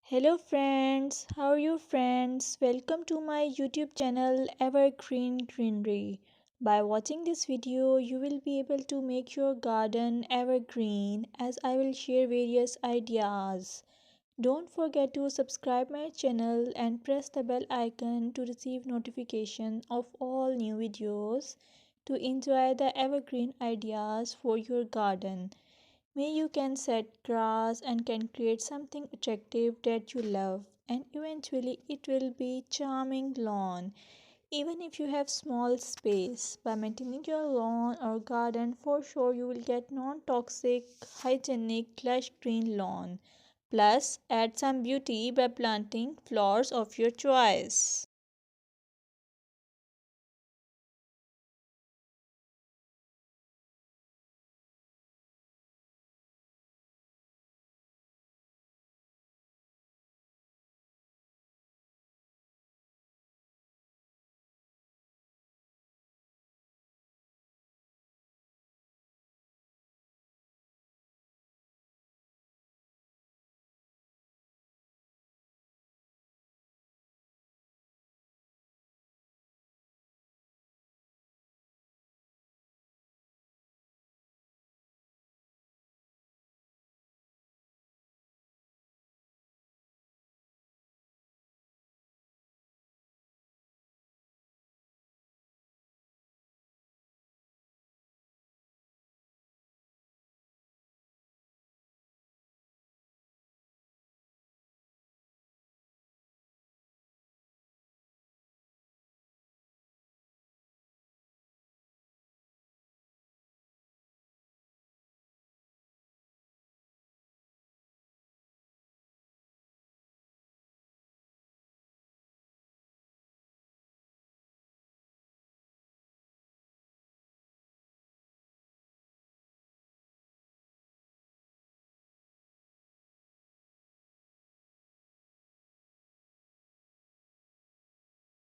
Hello friends, how are you friends? Welcome to my YouTube channel Evergreen Greenery. By watching this video, you will be able to make your garden evergreen as I will share various ideas. Don't forget to subscribe my channel and press the bell icon to receive notification of all new videos to enjoy the evergreen ideas for your garden. May you can set grass and can create something attractive that you love, and eventually it will be charming lawn. Even if you have small space, by maintaining your lawn or garden, for sure you will get non-toxic, hygienic, lush green lawn. Plus, add some beauty by planting flowers of your choice.